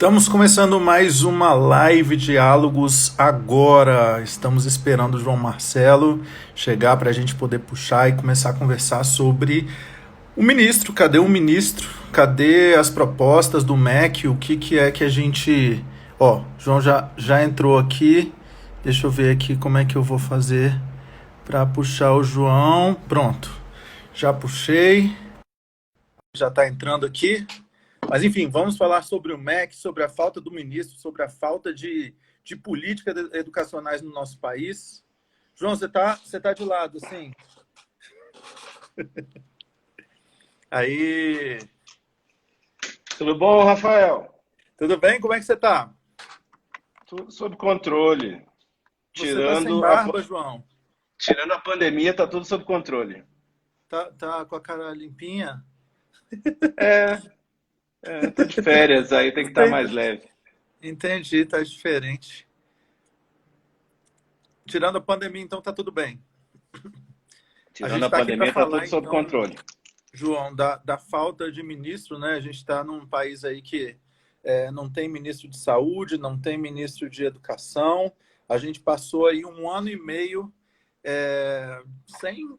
Estamos começando mais uma live Diálogos agora. Estamos esperando o João Marcelo chegar para a gente poder puxar e começar a conversar sobre o ministro. Cadê o ministro? Cadê as propostas do MEC? O que é que a gente... Ó, João já entrou aqui. Deixa eu ver aqui como é que eu vou fazer para puxar o João. Pronto, já puxei. Já está entrando aqui. Mas, enfim, vamos falar sobre o MEC, sobre a falta do ministro, sobre a falta de políticas educacionais no nosso país. João, você tá de lado, assim. Aí, Tudo bom, Rafael? tudo bem? Como é que você tá? Tudo sob controle. Você tá sem Tirando a, barba, João. tirando a pandemia, tá tudo sob controle. Tá com a cara limpinha? É, tô de férias, aí tem que estar mais Entendi, leve. entendi, tá diferente. Tirando a pandemia, então tá tudo bem. A Tirando gente a está aqui para pandemia, tá tudo falar, sob então, controle. João, da falta de ministro, né? A gente está num país aí que não tem ministro de saúde, não tem ministro de educação. A gente passou aí um ano e meio é, sem,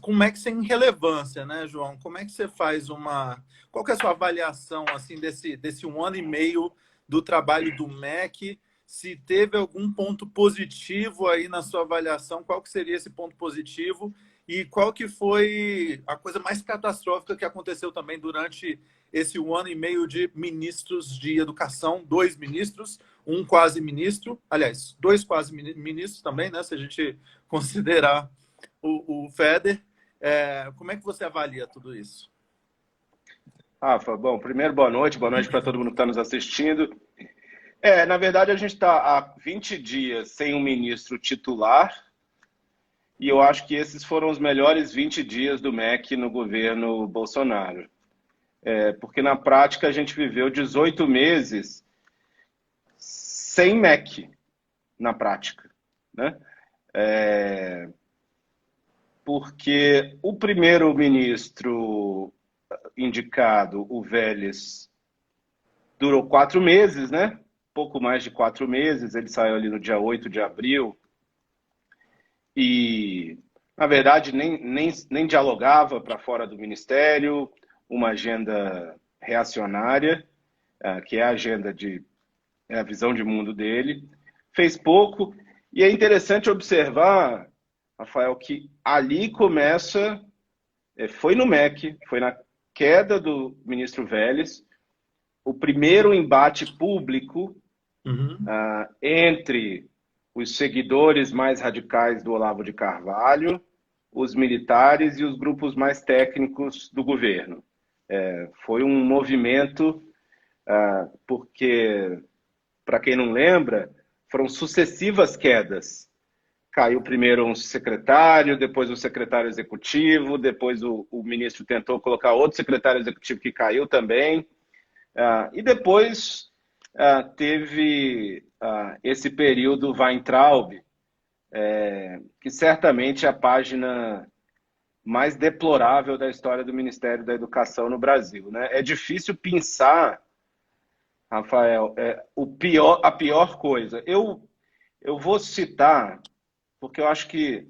como é que sem relevância, né, João? Como é que você faz uma... Qual que é a sua avaliação, assim, desse um ano e meio do trabalho do MEC? Se teve algum ponto positivo aí na sua avaliação, qual que seria esse ponto positivo? E qual que foi a coisa mais catastrófica que aconteceu também durante esse um ano e meio de ministros de educação, dois ministros, um quase ministro, aliás, dois quase ministros também, né? Se a gente considerar o Feder. Como é que você avalia tudo isso? Rafa, bom, primeiro boa noite para todo mundo que está nos assistindo. Na verdade, a gente está há 20 dias sem um ministro titular, e eu acho que esses foram os melhores 20 dias do MEC no governo Bolsonaro. Porque na prática a gente viveu 18 meses sem MEC, na prática, né? Porque o primeiro-ministro indicado, o Vélez, durou 4 meses, né? Pouco mais de 4 meses, ele saiu ali no dia 8 de abril e, na verdade, nem dialogava para fora do ministério, uma agenda reacionária, que é a agenda é a visão de mundo dele, fez pouco, e é interessante observar, Rafael, que ali começa, foi no MEC, foi na queda do ministro Vélez, o primeiro embate público Uhum. entre os seguidores mais radicais do Olavo de Carvalho, os militares e os grupos mais técnicos do governo. Foi um movimento, porque, para quem não lembra, foram sucessivas quedas. Caiu primeiro um secretário, depois o secretário executivo, depois o ministro tentou colocar outro secretário executivo que caiu também. E depois teve esse período Weintraub, que certamente é a página mais deplorável da história do Ministério da Educação no Brasil, né? É difícil pensar, Rafael, a pior coisa. Eu vou citar, porque eu acho que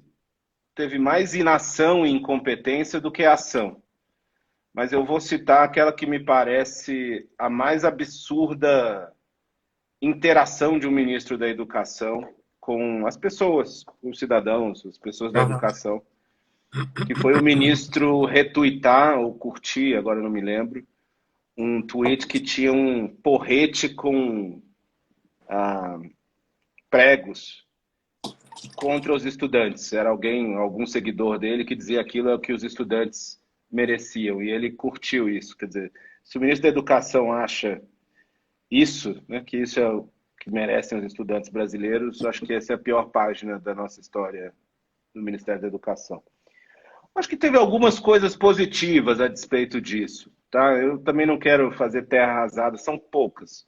teve mais inação e incompetência do que ação. Mas eu vou citar aquela que me parece a mais absurda interação de um ministro da Educação com as pessoas, os cidadãos, as pessoas da Aham. educação, que foi o ministro retuitar ou curtir, agora não me lembro, um tweet que tinha um porrete com pregos contra os estudantes. Era algum seguidor dele que dizia aquilo é o que os estudantes mereciam, e ele curtiu isso. Quer dizer, se o ministro da Educação acha isso, né, que isso é o que merecem os estudantes brasileiros, acho que essa é a pior página da nossa história no Ministério da Educação. Acho que teve algumas coisas positivas a despeito disso, tá? Eu também não quero fazer terra arrasada, são poucas,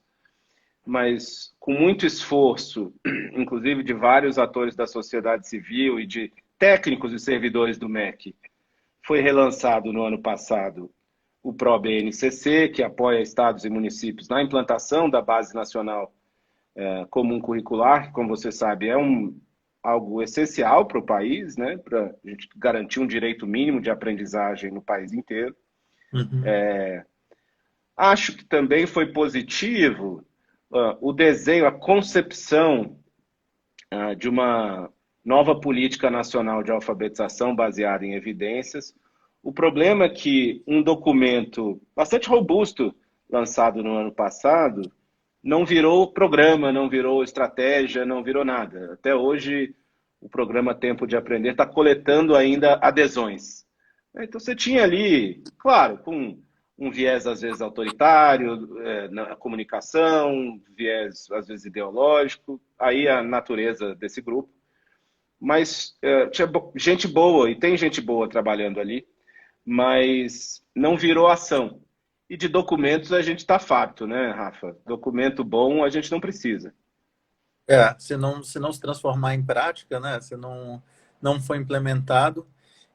mas com muito esforço, inclusive de vários atores da sociedade civil e de técnicos e servidores do MEC, foi relançado no ano passado o PRO-BNCC, que apoia estados e municípios na implantação da Base Nacional Comum Curricular, que, como você sabe, é algo essencial para o país, né, para a gente garantir um direito mínimo de aprendizagem no país inteiro. Uhum. Acho que também foi positivo o desenho, a concepção de uma nova política nacional de alfabetização baseada em evidências. O problema é que um documento bastante robusto, lançado no ano passado, não virou programa, não virou estratégia, não virou nada. Até hoje, o programa Tempo de Aprender está coletando ainda adesões. Então, você tinha ali, claro, com um viés, às vezes, autoritário na comunicação, viés, às vezes, ideológico, aí a natureza desse grupo. Mas tinha gente boa, e tem gente boa trabalhando ali, mas não virou ação. E de documentos a gente está farto, né, Rafa? Documento bom a gente não precisa. Se não se transformar em prática, né? Se não foi implementado.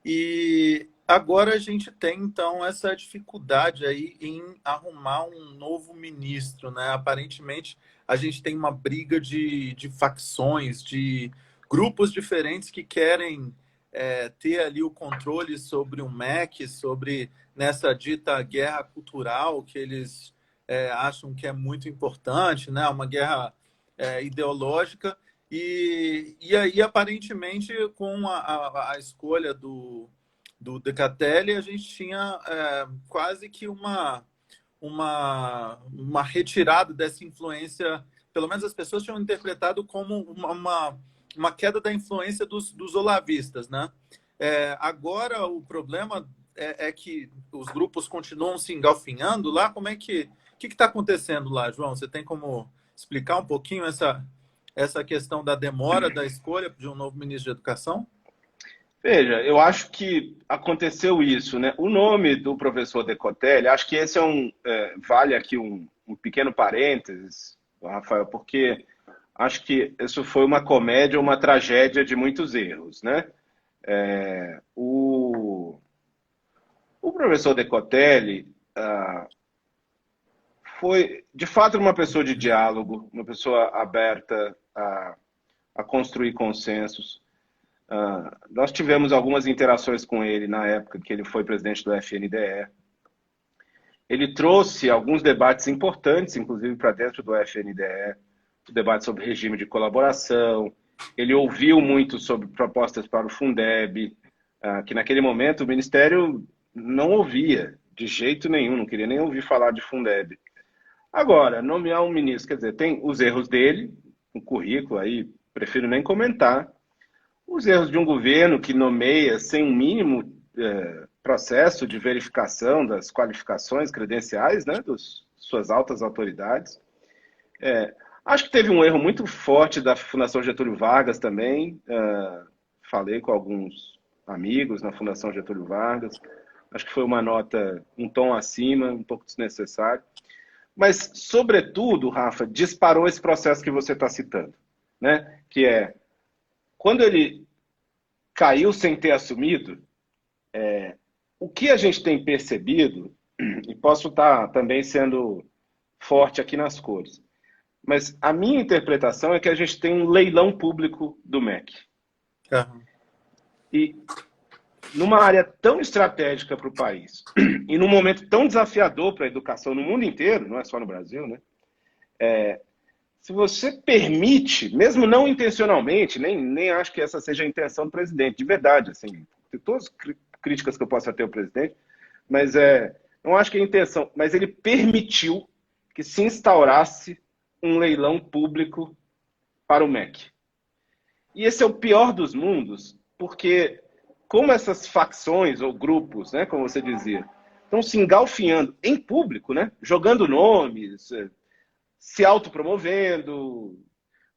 E agora a gente tem, então, essa dificuldade aí em arrumar um novo ministro, né? Aparentemente, a gente tem uma briga de facções, de grupos diferentes que querem ter ali o controle sobre o MEC, sobre nessa dita guerra cultural que eles acham que é muito importante, né? Uma guerra ideológica. E aí, aparentemente, com a escolha do Decatelli, a gente tinha quase que uma retirada dessa influência. Pelo menos as pessoas tinham interpretado como uma queda da influência dos olavistas, né? Agora, o problema é que os grupos continuam se engalfinhando lá. Como é que... O que está acontecendo lá, João? Você tem como explicar um pouquinho essa questão da demora da escolha de um novo ministro de Educação? Veja, eu acho que aconteceu isso, né? O nome do professor Decotelli, acho que esse vale aqui um pequeno parênteses, Rafael, porque acho que isso foi uma comédia, uma tragédia de muitos erros, né? O professor Decotelli foi, de fato, uma pessoa de diálogo, uma pessoa aberta a construir consensos. Nós tivemos algumas interações com ele na época que ele foi presidente do FNDE. Ele trouxe alguns debates importantes, inclusive para dentro do FNDE, o debate sobre regime de colaboração. Ele ouviu muito sobre propostas para o Fundeb, que naquele momento o Ministério não ouvia de jeito nenhum, não queria nem ouvir falar de Fundeb. Agora, nomear um ministro, quer dizer, tem os erros dele, o currículo aí, prefiro nem comentar. Os erros de um governo que nomeia sem um mínimo processo de verificação das qualificações credenciais, né, das suas altas autoridades. Acho que teve um erro muito forte da Fundação Getúlio Vargas também. Falei com alguns amigos na Fundação Getúlio Vargas. Acho que foi uma nota um tom acima, um pouco desnecessário. Mas, sobretudo, Rafa, disparou esse processo que você está citando, né? Que é, quando ele caiu sem ter assumido, o que a gente tem percebido, e posso estar também sendo forte aqui nas cores, mas a minha interpretação é que a gente tem um leilão público do MEC. Uhum. E numa área tão estratégica para o país, e num momento tão desafiador para a educação no mundo inteiro, não é só no Brasil, né? Se você permite, mesmo não intencionalmente, nem acho que essa seja a intenção do presidente, de verdade, assim, tem todas as críticas que eu possa ter ao presidente, mas não acho que é a intenção, mas ele permitiu que se instaurasse um leilão público para o MEC. E esse é o pior dos mundos, porque como essas facções ou grupos, né, como você dizia, estão se engalfinhando em público, né, jogando nomes, se autopromovendo,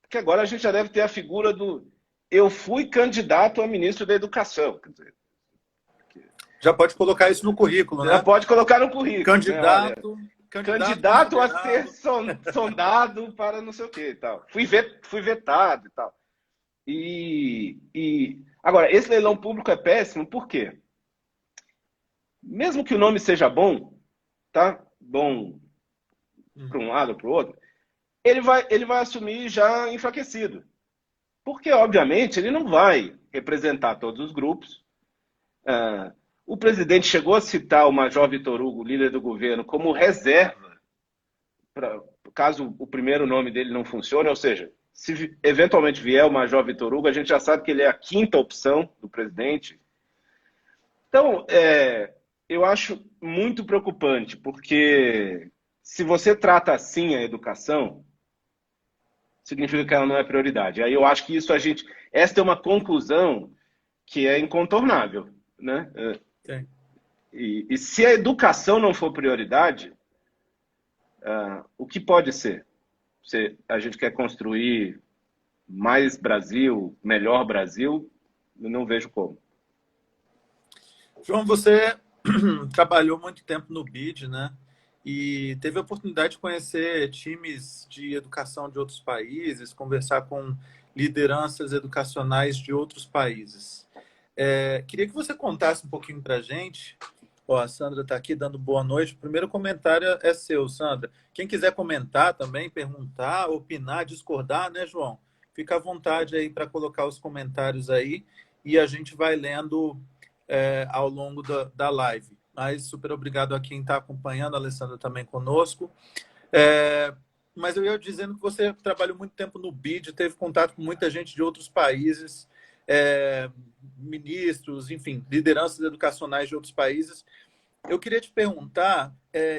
porque agora a gente já deve ter a figura do eu fui candidato a ministro da Educação. Quer dizer, já pode colocar isso no currículo, já né? pode colocar no currículo. Candidato, né? candidato a ser sondado para não sei o que e tal. Fui vetado e tal. Agora, esse leilão público é péssimo, por quê? Mesmo que o nome seja bom, tá bom para um lado ou para o outro, ele vai assumir já enfraquecido. Porque, obviamente, ele não vai representar todos os grupos. O presidente chegou a citar o Major Vitor Hugo, líder do governo, como reserva, caso o primeiro nome dele não funcione, ou seja, se eventualmente vier o Major Vitor Hugo, a gente já sabe que ele é a quinta opção do presidente. Então, eu acho muito preocupante, porque se você trata assim a educação, significa que ela não é prioridade. Aí eu acho que esta é uma conclusão que é incontornável, né? Sim. E se a educação não for prioridade, o que pode ser? Se a gente quer construir mais Brasil, melhor Brasil, eu não vejo como. João, você trabalhou muito tempo no BID, né? E teve a oportunidade de conhecer times de educação de outros países, conversar com lideranças educacionais de outros países. Queria que você contasse um pouquinho para a gente. Ó, a Sandra está aqui dando boa noite. O primeiro comentário é seu, Sandra. Quem quiser comentar também, perguntar, opinar, discordar, né, João? Fica à vontade aí para colocar os comentários aí e a gente vai lendo ao longo da live. Mas super obrigado a quem está acompanhando, a Alessandra também conosco. Mas eu ia dizendo que você trabalhou muito tempo no BID, teve contato com muita gente de outros países, ministros, enfim, lideranças educacionais de outros países. Eu queria te perguntar,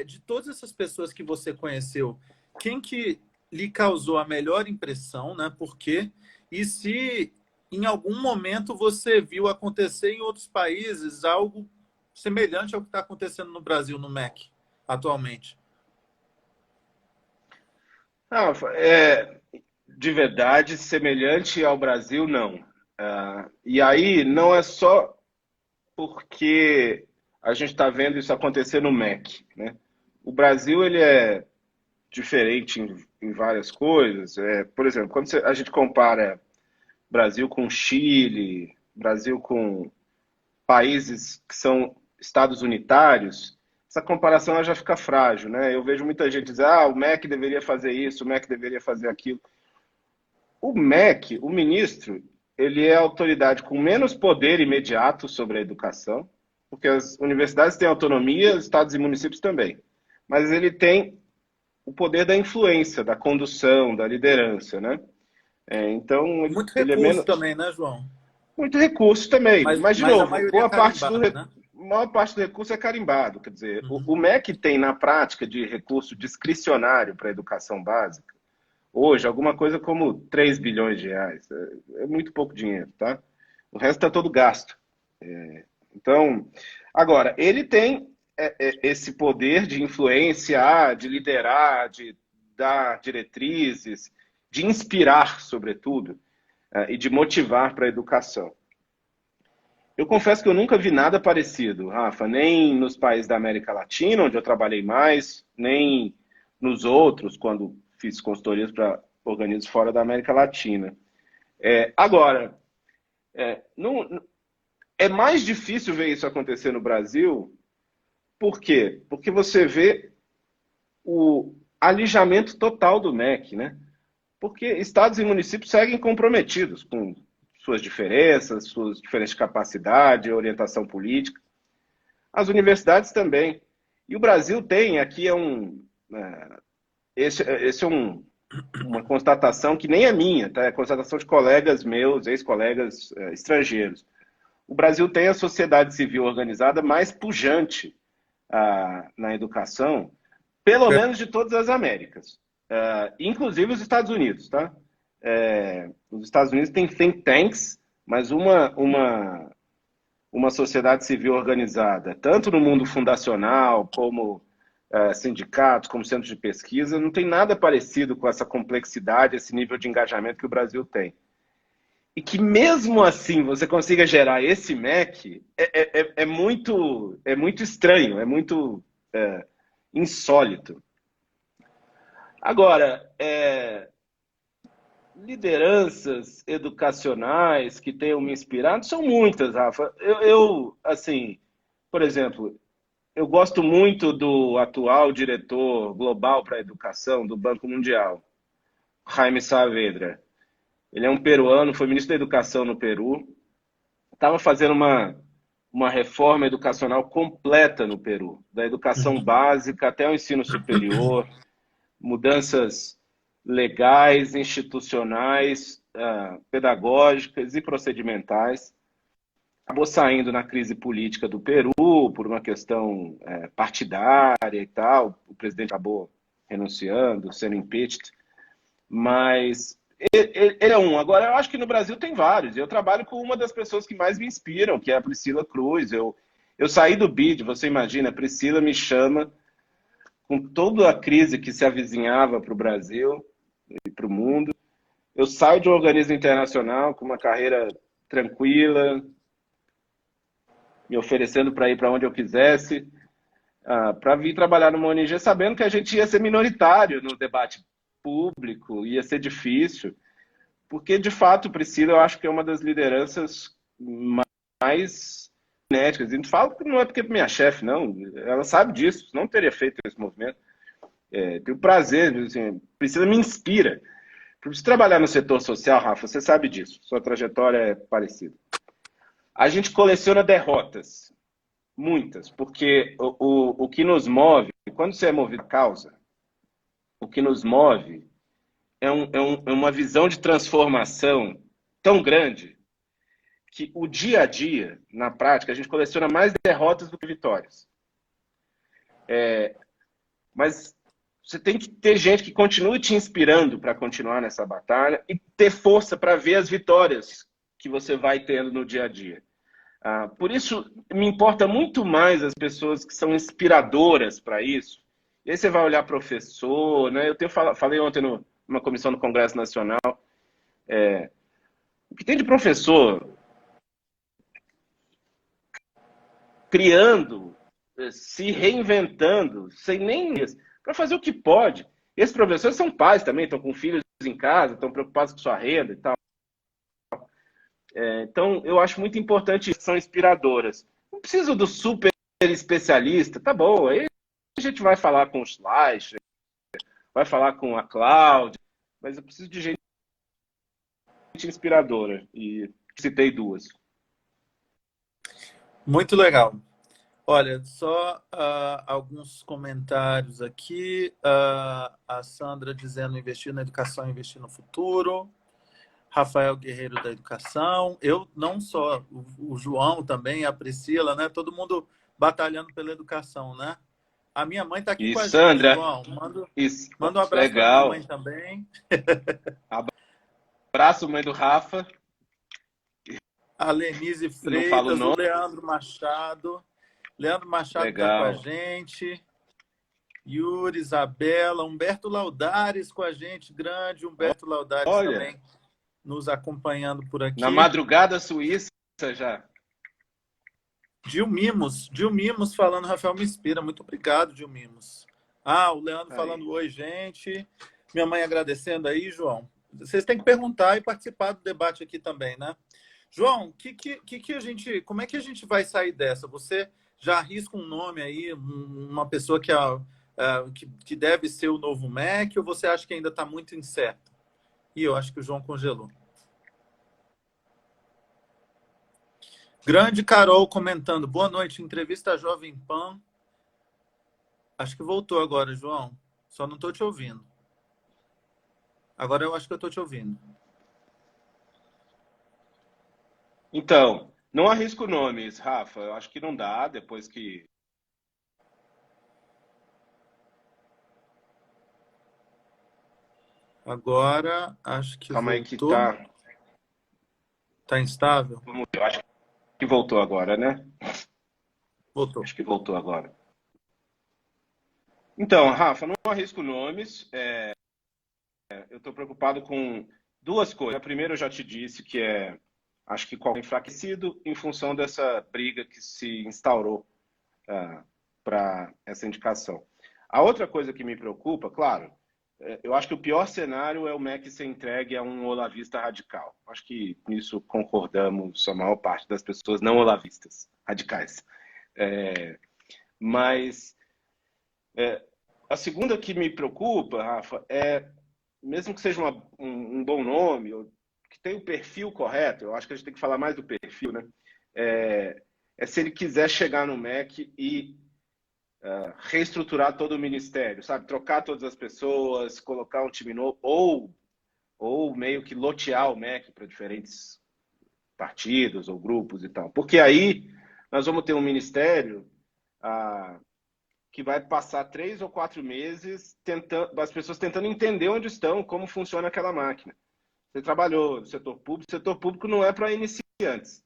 de todas essas pessoas que você conheceu, quem que lhe causou a melhor impressão, né? Por quê? E se em algum momento você viu acontecer em outros países algo semelhante ao que está acontecendo no Brasil, no MEC, atualmente. De verdade, semelhante ao Brasil, não. E aí não é só porque a gente está vendo isso acontecer no MEC, né? O Brasil ele é diferente em várias coisas. Por exemplo, quando a gente compara Brasil com Chile, Brasil com países que são estados unitários, essa comparação ela já fica frágil, né? Eu vejo muita gente dizer, o MEC deveria fazer isso, o MEC deveria fazer aquilo. O MEC, o ministro, ele é a autoridade com menos poder imediato sobre a educação, porque as universidades têm autonomia, os estados e municípios também. Mas ele tem o poder da influência, da condução, da liderança, né? Então, Muito ele é recurso menos... também, né, João? Muito recurso também. Mas, de Mas a novo, maioria carimbada, né? maior parte do recurso é carimbado. Quer dizer, Uhum. o MEC tem, na prática, de recurso discricionário para a educação básica, hoje, alguma coisa como 3 bilhões de reais. É muito pouco dinheiro, tá? O resto está todo gasto. Então, agora, ele tem esse poder de influenciar, de liderar, de dar diretrizes, de inspirar, sobretudo, e de motivar para a educação. Eu confesso que eu nunca vi nada parecido, Rafa, nem nos países da América Latina, onde eu trabalhei mais, nem nos outros, quando fiz consultorias para organismos fora da América Latina. Agora, é mais difícil ver isso acontecer no Brasil. Por quê? Porque você vê o alijamento total do MEC, né? Porque estados e municípios seguem comprometidos com suas diferenças de capacidade, orientação política. As universidades também. E o Brasil tem, aqui esse é uma constatação que nem é minha, tá? É constatação de colegas meus, ex-colegas estrangeiros. O Brasil tem a sociedade civil organizada mais pujante na educação, pelo menos de todas as Américas, inclusive os Estados Unidos, tá? Os Estados Unidos têm think tanks, mas uma sociedade civil organizada, tanto no mundo fundacional, como sindicatos, como centros de pesquisa, não tem nada parecido com essa complexidade, esse nível de engajamento que o Brasil tem. E que mesmo assim você consiga gerar esse MEC é muito estranho, é muito insólito. Agora, lideranças educacionais que tenham me inspirado são muitas, Rafa. Assim, por exemplo, eu gosto muito do atual diretor global para a educação do Banco Mundial, Jaime Saavedra. Ele é um peruano, foi ministro da Educação no Peru, estava fazendo uma reforma educacional completa no Peru, da educação Uhum. básica até o ensino superior, mudanças legais, institucionais, pedagógicas e procedimentais. Acabou saindo na crise política do Peru por uma questão partidária e tal. O presidente acabou renunciando, sendo impeached. Mas ele é um. Agora, eu acho que no Brasil tem vários. Eu trabalho com uma das pessoas que mais me inspiram, que é a Priscila Cruz. Eu saí do BID, você imagina, a Priscila me chama com toda a crise que se avizinhava para o Brasil e para o mundo. Eu saio de um organismo internacional com uma carreira tranquila, me oferecendo para ir para onde eu quisesse, para vir trabalhar numa ONG, sabendo que a gente ia ser minoritário no debate público, ia ser difícil, porque, de fato, Priscila, eu acho que é uma das lideranças mais cinéticas. E não falo que não é porque é minha chefe, não. Ela sabe disso, não teria feito esse movimento. Tenho prazer, assim, Priscila me inspira. Para você trabalhar no setor social, Rafa, você sabe disso, sua trajetória é parecida. A gente coleciona derrotas, muitas, porque o que nos move, quando você é movido a causa, o que nos move é uma visão de transformação tão grande que o dia a dia, na prática, a gente coleciona mais derrotas do que vitórias. Mas você tem que ter gente que continue te inspirando para continuar nessa batalha e ter força para ver as vitórias que você vai tendo no dia a dia. Por isso, me importa muito mais as pessoas que são inspiradoras para isso. E aí você vai olhar professor, né? Falei ontem numa comissão do Congresso Nacional, o que tem de professor criando, se reinventando, sem nem para fazer o que pode. Esses professores são pais também, estão com filhos em casa, estão preocupados com sua renda e tal. Então, eu acho muito importante, são inspiradoras. Não preciso do super especialista, tá bom, aí a gente vai falar com o Schleicher, vai falar com a Cláudia, mas eu preciso de gente inspiradora, e citei duas. Muito legal. Olha, só alguns comentários aqui. A Sandra dizendo investir na educação, investir no futuro. Rafael Guerreiro da Educação. Eu não só, o João também, a Priscila, né? Todo mundo batalhando pela educação, né? A minha mãe está aqui E com a gente, Sandra, João. Manda um abraço para minha legal. mãe também. Abraço, mãe do Rafa. A Lenise Não falo o Freitas, o nome. Leandro Machado. Leandro Machado está com a Legal. gente. Yuri, Isabela, Humberto Laudares com a gente, grande Humberto Laudares Olha, também nos acompanhando por na aqui. madrugada suíça já. Gil Mimos falando, Rafael me inspira. Muito obrigado, Gil Mimos. O Leandro Aí. falando oi, gente. Minha mãe agradecendo aí, João. Vocês têm que perguntar e participar do debate aqui também, né? João, como é que a gente vai sair dessa? Você já arrisca um nome aí, uma pessoa que deve ser o novo MEC, ou você acha que ainda está muito incerto? E eu acho que o João congelou. Grande Carol comentando. Boa noite, entrevista Jovem Pan. Acho que voltou agora, João. Só não estou te ouvindo. Agora eu acho que eu estou te ouvindo. Então, não arrisco nomes, Rafa. Eu acho que não dá, depois que... Agora, acho que Calma aí que voltou. tá... Tá instável? Eu acho que voltou agora, né? Voltou. Acho que voltou agora. Então, Rafa, não arrisco nomes. Eu estou preocupado com duas coisas. A primeira eu já te disse que acho que qualquer enfraquecido em função dessa briga que se instaurou para essa indicação. A outra coisa que me preocupa, claro, eu acho que o pior cenário é o MEC ser entregue a um olavista radical. Acho que nisso concordamos a maior parte das pessoas não olavistas radicais. Mas a segunda que me preocupa, Rafa, mesmo que seja um bom nome, ou que tenha o perfil correto, eu acho que a gente tem que falar mais do perfil, né? Se ele quiser chegar no MEC e reestruturar todo o ministério, sabe? Trocar todas as pessoas, colocar um time novo, ou meio que lotear o MEC para diferentes partidos ou grupos e tal. Porque aí nós vamos ter um ministério que vai passar 3 ou 4 meses as pessoas tentando entender onde estão, como funciona aquela máquina. Você trabalhou no setor público não é para iniciantes.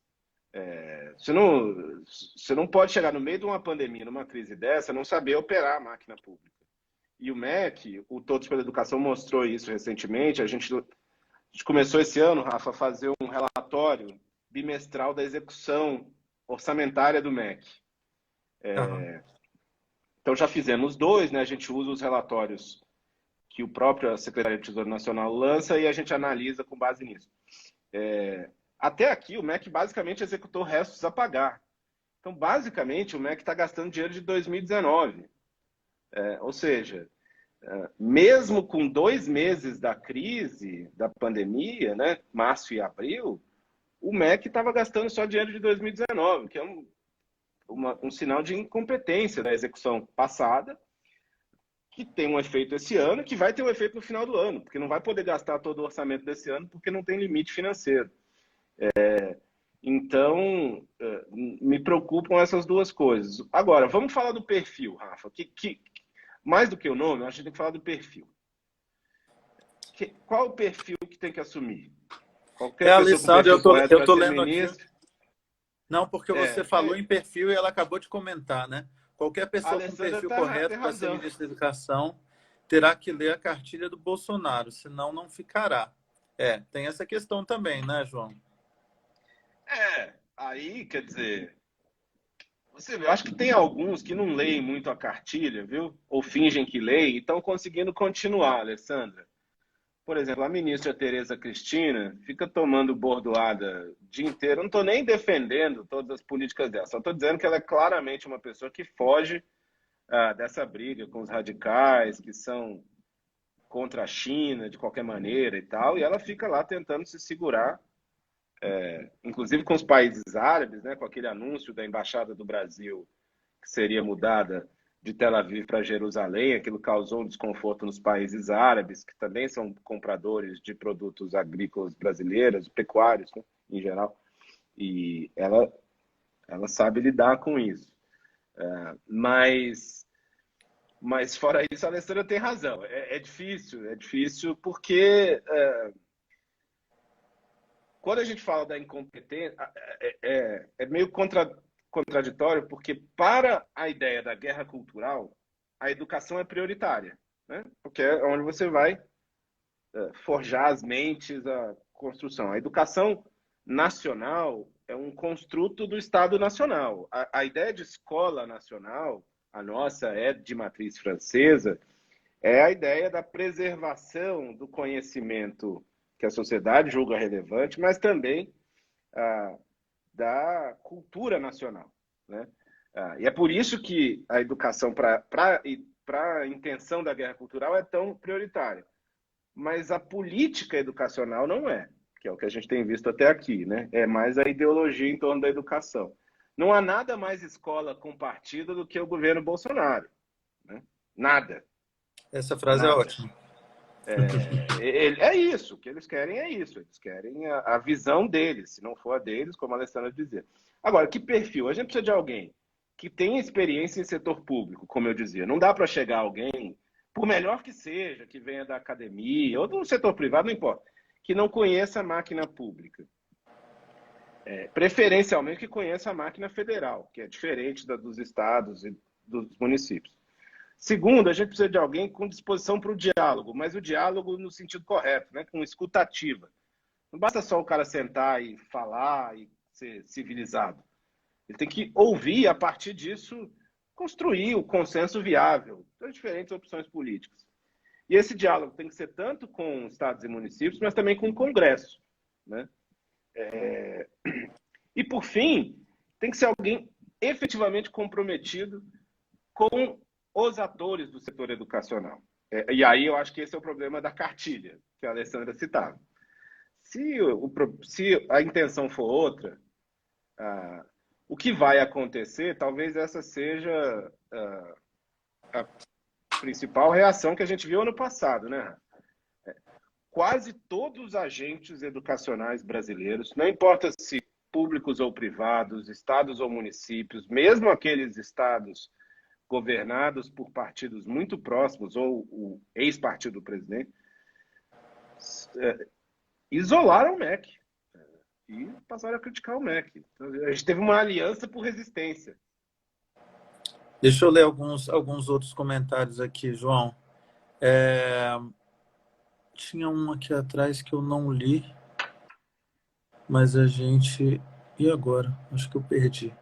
Você não pode chegar no meio de uma pandemia, numa crise dessa, não saber operar a máquina pública. E o MEC, o Todos pela Educação mostrou isso recentemente. A gente começou esse ano, Rafa, a fazer um relatório bimestral da execução orçamentária do MEC. Então já fizemos 2, né? A gente usa os relatórios que o próprio Secretaria do Tesouro Nacional lança e a gente analisa com base nisso. Até aqui, o MEC basicamente executou restos a pagar. Então, basicamente, o MEC está gastando dinheiro de 2019. Ou seja, mesmo com 2 meses da crise, da pandemia, né, março e abril, o MEC estava gastando só dinheiro de 2019, que é um sinal de incompetência da execução passada, que tem um efeito esse ano, que vai ter um efeito no final do ano, porque não vai poder gastar todo o orçamento desse ano, porque não tem limite financeiro. Então, me preocupam essas duas coisas. Agora, vamos falar do perfil, Rafa. Mais do que o nome, eu acho que tem que falar do perfil. Qual o perfil que tem que assumir? Qualquer pessoa com Alessandro, perfil correto eu tô para ser lendo aqui. ministro. Não, porque você falou em perfil e ela acabou de comentar, né? Qualquer pessoa com perfil correto para ser ministro da Educação terá que ler a cartilha do Bolsonaro, senão não ficará. Tem essa questão também, né, João? Aí, quer dizer, você vê, eu acho que tem alguns que não leem muito a cartilha, viu? Ou fingem que leem e estão conseguindo continuar, Alessandra. Por exemplo, a ministra Tereza Cristina fica tomando bordoada o dia inteiro. Eu não estou nem defendendo todas as políticas dela, só estou dizendo que ela é claramente uma pessoa que foge dessa briga com os radicais, que são contra a China de qualquer maneira e tal, e ela fica lá tentando se segurar, inclusive com os países árabes, né, com aquele anúncio da Embaixada do Brasil que seria mudada de Tel Aviv para Jerusalém. Aquilo causou um desconforto nos países árabes, que também são compradores de produtos agrícolas brasileiros, pecuários, né, em geral. E ela sabe lidar com isso. Mas fora isso, a Alessandra tem razão. É difícil porque quando a gente fala da incompetência, é meio contraditório, porque para a ideia da guerra cultural, a educação é prioritária, né? Porque é onde você vai forjar as mentes, a construção. A educação nacional é um construto do Estado Nacional. A ideia de escola nacional, a nossa é de matriz francesa, é a ideia da preservação do conhecimento que a sociedade julga relevante, mas também da cultura nacional, né? E é por isso que a educação, para a intenção da guerra cultural, é tão prioritária. Mas a política educacional não é, que é o que a gente tem visto até aqui, né? É mais a ideologia em torno da educação. Não há nada mais escola compartida do que o governo Bolsonaro, né? Nada. Essa frase Nada. é ótima. É isso, o que eles querem é isso. Eles querem a visão deles, se não for a deles, como a Alessandra dizia. Agora, que perfil? A gente precisa de alguém que tenha experiência em setor público, como eu dizia. Não dá para chegar alguém, por melhor que seja, que venha da academia ou do setor privado, não importa, que não conheça a máquina pública. Preferencialmente que conheça a máquina federal, que é diferente da dos estados e dos municípios. Segundo, a gente precisa de alguém com disposição para o diálogo, mas o diálogo no sentido correto, né? Com escutativa. Não basta só o cara sentar e falar e ser civilizado. Ele tem que ouvir, a partir disso, construir o consenso viável das diferentes opções políticas. E esse diálogo tem que ser tanto com estados e municípios, mas também com o Congresso, né? E, por fim, tem que ser alguém efetivamente comprometido com os atores do setor educacional. E aí eu acho que esse é o problema da cartilha, que a Alessandra citava. Se a intenção for outra, o que vai acontecer, talvez essa seja a principal reação que a gente viu ano passado, né? Quase todos os agentes educacionais brasileiros, não importa se públicos ou privados, estados ou municípios, mesmo aqueles estados governados por partidos muito próximos ou o ex-partido do presidente, isolaram o MEC e passaram a criticar o MEC. Então, a gente teve uma aliança por resistência. Deixa eu ler alguns outros comentários aqui, João. Tinha um aqui atrás que eu não li, mas a gente... E agora? Acho que eu perdi.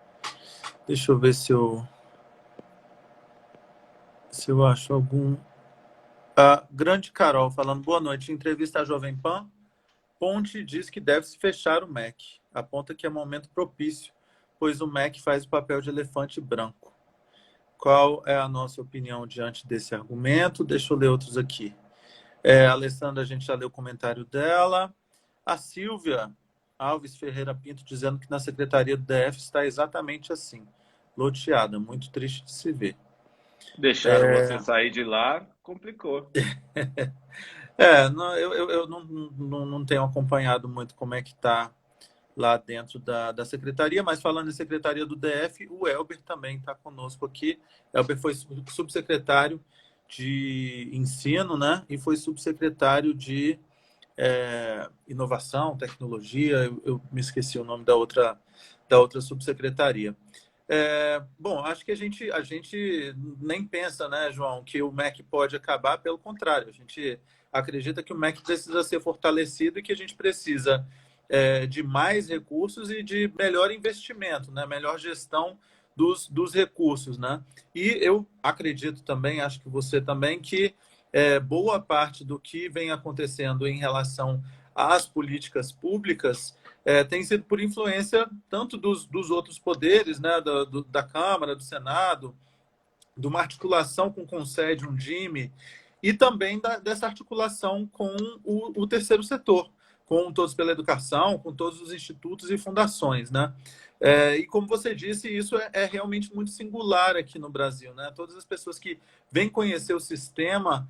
Deixa eu ver se eu acho algum... Grande Carol falando, boa noite. Em entrevista à Jovem Pan, Ponte diz que deve-se fechar o MEC. Aponta que é momento propício, pois o MEC faz o papel de elefante branco. Qual é a nossa opinião diante desse argumento? Deixa eu ler outros aqui. A Alessandra, a gente já leu o comentário dela. A Silvia Alves Ferreira Pinto dizendo que na Secretaria do DF está exatamente assim, loteada. Muito triste de se ver. Deixaram você sair de lá, complicou. Eu não tenho acompanhado muito como é que está lá dentro da secretaria, mas falando em secretaria do DF, o Elber também está conosco aqui. Elber foi subsecretário de ensino, né? E foi subsecretário de inovação, tecnologia. Eu me esqueci o nome da outra subsecretaria. Bom, acho que a gente nem pensa, né, João, que o MEC pode acabar, pelo contrário, a gente acredita que o MEC precisa ser fortalecido e que a gente precisa de mais recursos e de melhor investimento, né, melhor gestão dos recursos, né? E eu acredito também, acho que você também, que boa parte do que vem acontecendo em relação às políticas públicas tem sido por influência tanto dos outros poderes, né, da Câmara, do Senado, de uma articulação com o Concede, DIME, e também dessa articulação com o terceiro setor, com Todos pela Educação, com todos os institutos e fundações, né? E como você disse, isso é realmente muito singular aqui no Brasil, né? Todas as pessoas que vêm conhecer o sistema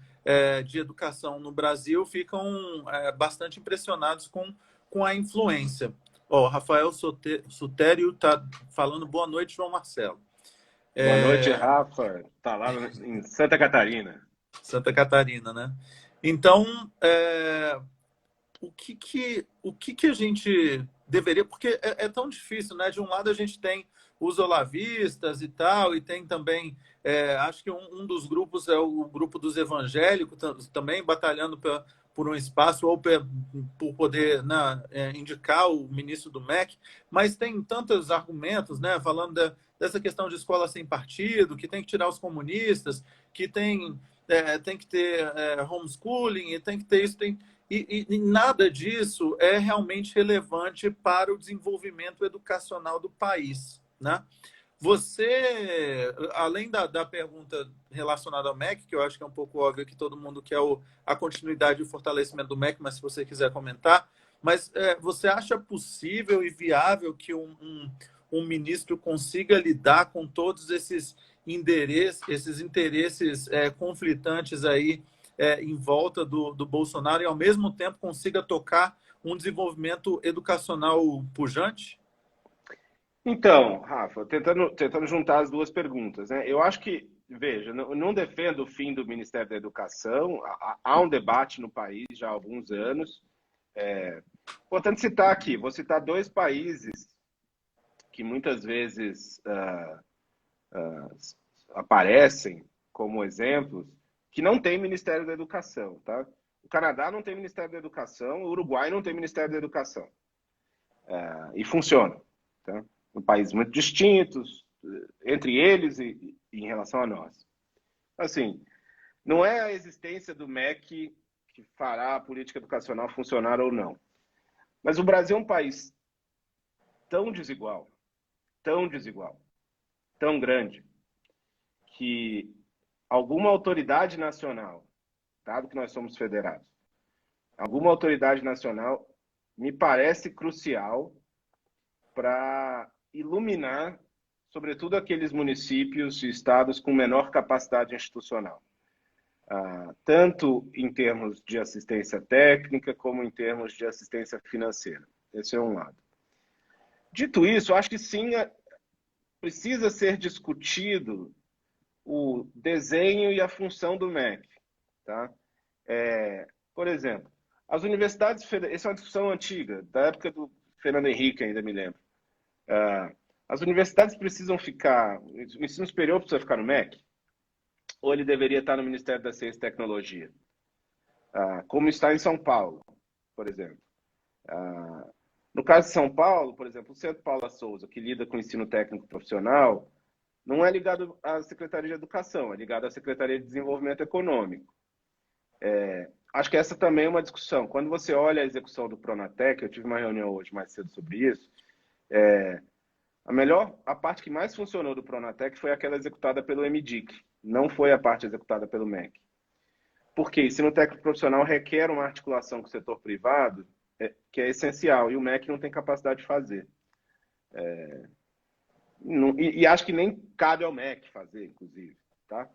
de educação no Brasil ficam bastante impressionados com a influência. Rafael Sutério está falando boa noite, João Marcelo. Boa noite, Rafa. Está lá em Santa Catarina. Santa Catarina, né? Então, o que a gente deveria... Porque é tão difícil, né? De um lado a gente tem os olavistas e tal, e tem também... acho que um dos grupos é o grupo dos evangélicos, também batalhando por um espaço ou por poder, né, indicar o ministro do MEC, mas tem tantos argumentos, né? Falando dessa questão de escola sem partido, que tem que tirar os comunistas, que tem que ter homeschooling, e tem que ter isso... E nada disso é realmente relevante para o desenvolvimento educacional do país, né? Você, além da pergunta relacionada ao MEC, que eu acho que é um pouco óbvio que todo mundo quer a continuidade e o fortalecimento do MEC, mas se você quiser comentar, mas você acha possível e viável que um ministro consiga lidar com todos esses interesses conflitantes aí em volta do Bolsonaro e, ao mesmo tempo, consiga tocar um desenvolvimento educacional pujante? Então, Rafa, tentando juntar as duas perguntas, né? Eu acho que, veja, não defendo o fim do Ministério da Educação. Há um debate no país já há alguns anos. Importante citar aqui, vou citar dois países que muitas vezes aparecem como exemplos, que não tem Ministério da Educação, tá? O Canadá não tem Ministério da Educação, o Uruguai não tem Ministério da Educação. E funciona, tá? Em países muito distintos, entre eles e em relação a nós. Assim, não é a existência do MEC que fará a política educacional funcionar ou não. Mas o Brasil é um país tão desigual, tão grande, que alguma autoridade nacional, dado que nós somos federados, alguma autoridade nacional me parece crucial para iluminar, sobretudo, aqueles municípios e estados com menor capacidade institucional, tanto em termos de assistência técnica como em termos de assistência financeira. Esse é um lado. Dito isso, acho que sim, precisa ser discutido o desenho e a função do MEC. Tá? Por exemplo, as universidades federais, essa é uma discussão antiga, da época do Fernando Henrique, ainda me lembro. As universidades precisam ficar, o ensino superior precisa ficar no MEC? Ou ele deveria estar no Ministério da Ciência e Tecnologia? Como está em São Paulo, por exemplo. No caso de São Paulo, por exemplo, o Centro Paula Souza, que lida com o ensino técnico profissional, não é ligado à Secretaria de Educação, é ligado à Secretaria de Desenvolvimento Econômico. Acho que essa também é uma discussão. Quando você olha a execução do Pronatec, eu tive uma reunião hoje mais cedo sobre isso, a parte que mais funcionou do Pronatec foi aquela executada pelo MDIC, não foi a parte executada pelo MEC. Porque ensino técnico profissional requer uma articulação com o setor privado, que é essencial, e o MEC não tem capacidade de fazer. E acho que nem cabe ao MEC fazer, inclusive. Tá?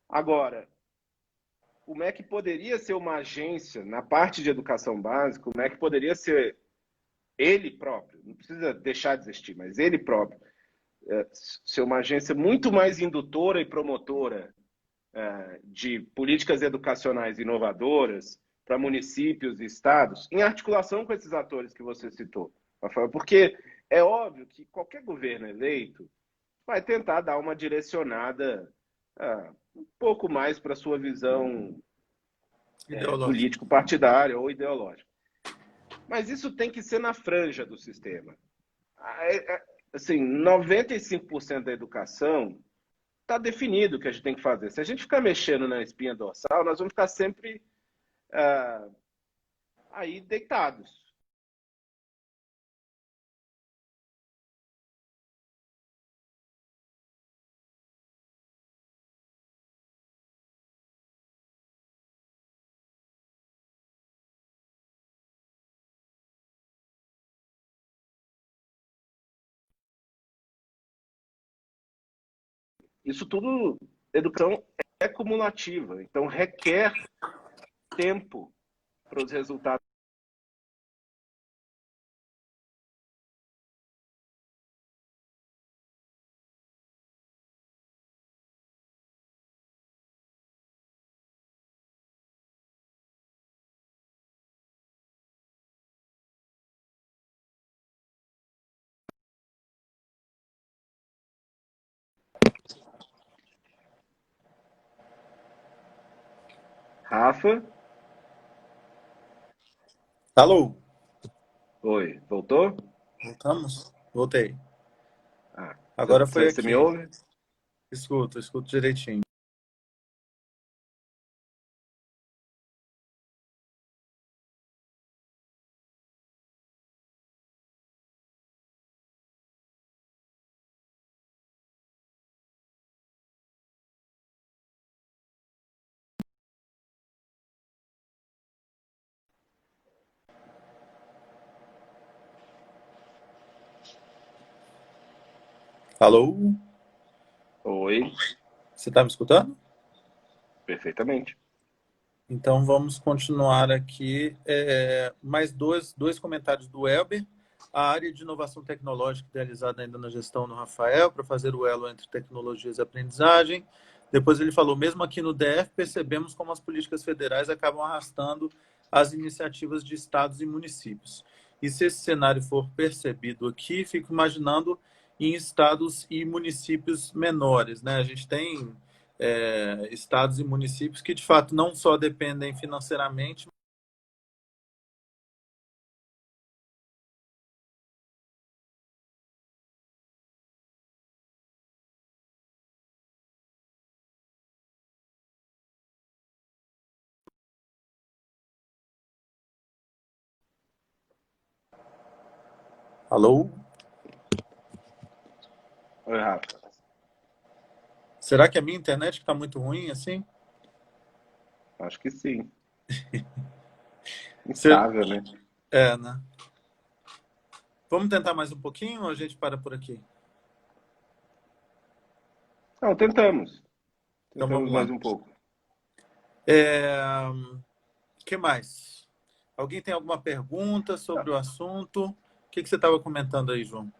Agora, o MEC poderia ser uma agência, na parte de educação básica, o MEC poderia ser ele próprio, não precisa deixar de existir, mas ele próprio, ser uma agência muito mais indutora e promotora de políticas educacionais inovadoras para municípios e estados, em articulação com esses atores que você citou, Rafael, porque é óbvio que qualquer governo eleito vai tentar dar uma direcionada um pouco mais para a sua visão político-partidária ou ideológica. Mas isso tem que ser na franja do sistema. Assim, 95% da educação está definido o que a gente tem que fazer. Se a gente ficar mexendo na espinha dorsal, nós vamos ficar sempre aí deitados. Isso tudo, educação é cumulativa, então requer tempo para os resultados. Rafa? Alô? Oi, voltou? Voltamos? Voltei. Agora foi você aqui. me ouve? Escuto direitinho. Alô? Oi. Você está me escutando? Perfeitamente. Então vamos continuar aqui. Mais dois comentários do Elber. A área de inovação tecnológica idealizada ainda na gestão do Rafael, para fazer o elo entre tecnologias e aprendizagem. Depois ele falou, mesmo aqui no DF, percebemos como as políticas federais acabam arrastando as iniciativas de estados e municípios. E se esse cenário for percebido aqui, fico imaginando em estados e municípios menores, né? A gente tem estados e municípios que, de fato, não só dependem financeiramente. Alô? Oi, Rafa. Será que a minha internet está muito ruim assim? Acho que sim. Você... Instável, né? É, né? Vamos tentar mais um pouquinho ou a gente para por aqui? Não, tentamos. Então Tentamos vamos mais lá. um pouco. Que mais? Alguém tem alguma pergunta sobre o assunto? O que você estava comentando aí, João?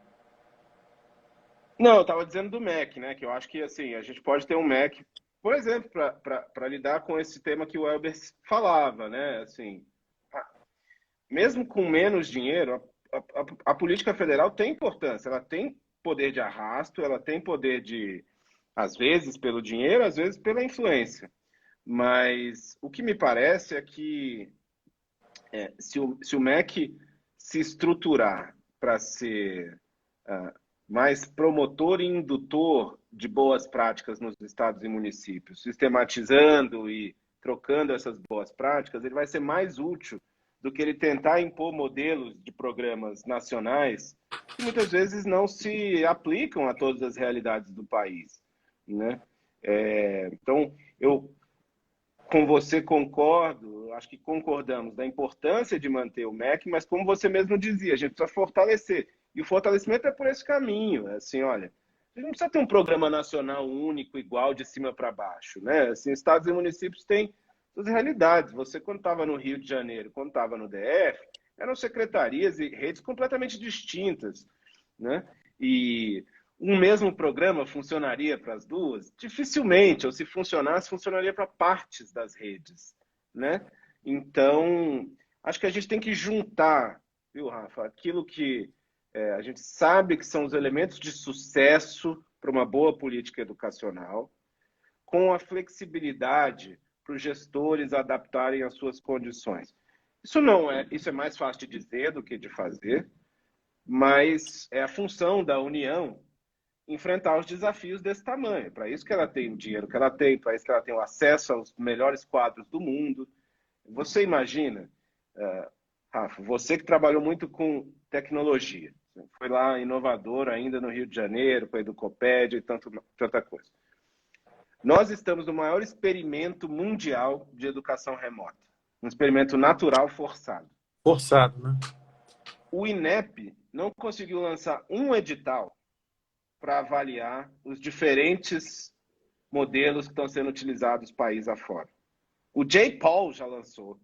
Não, eu estava dizendo do Mac, né? Que eu acho que assim, a gente pode ter um Mac, por exemplo, para lidar com esse tema que o Elber falava, né? Assim, mesmo com menos dinheiro, a política federal tem importância, ela tem poder de arrasto, ela tem poder de, às vezes, pelo dinheiro, às vezes pela influência. Mas o que me parece é que se o MEC se estruturar para ser mais promotor e indutor de boas práticas nos estados e municípios, sistematizando e trocando essas boas práticas, ele vai ser mais útil do que ele tentar impor modelos de programas nacionais que muitas vezes não se aplicam a todas as realidades do país, né? Então, eu com você concordo, acho que concordamos da importância de manter o MEC, mas como você mesmo dizia, a gente precisa fortalecer. E o fortalecimento é por esse caminho. É assim, olha, a gente não precisa ter um programa nacional único, igual, de cima para baixo. Né? Assim, estados e municípios têm suas realidades. Você, quando estava no Rio de Janeiro, quando estava no DF, eram secretarias e redes completamente distintas. Né? E um mesmo programa funcionaria para as duas? Dificilmente, ou se funcionasse, funcionaria para partes das redes, né? Então, acho que a gente tem que juntar, viu, Rafa, aquilo que a gente sabe que são os elementos de sucesso para uma boa política educacional, com a flexibilidade para os gestores adaptarem às suas condições. Isso é mais fácil de dizer do que de fazer, mas é a função da União enfrentar os desafios desse tamanho. Para isso que ela tem o dinheiro que ela tem, para isso que ela tem o acesso aos melhores quadros do mundo. Você imagina, Rafa, você que trabalhou muito com tecnologia, foi lá inovador ainda no Rio de Janeiro, com a Educopédia e tanta coisa. Nós estamos no maior experimento mundial de educação remota. Um experimento natural forçado. Forçado, né? O INEP não conseguiu lançar um edital para avaliar os diferentes modelos que estão sendo utilizados país afora. O J-POL já lançou,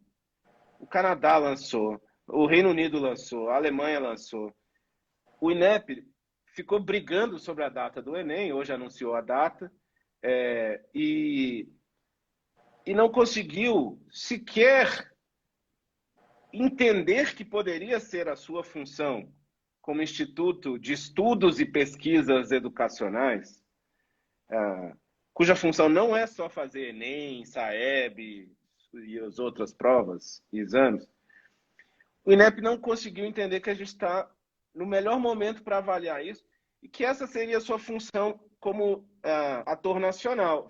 o Canadá lançou, o Reino Unido lançou, a Alemanha lançou. O INEP ficou brigando sobre a data do Enem, hoje anunciou a data, e não conseguiu sequer entender que poderia ser a sua função como Instituto de Estudos e Pesquisas Educacionais, cuja função não é só fazer Enem, Saeb e as outras provas e exames, o INEP não conseguiu entender que a gente está no melhor momento para avaliar isso e que essa seria a sua função como ator nacional.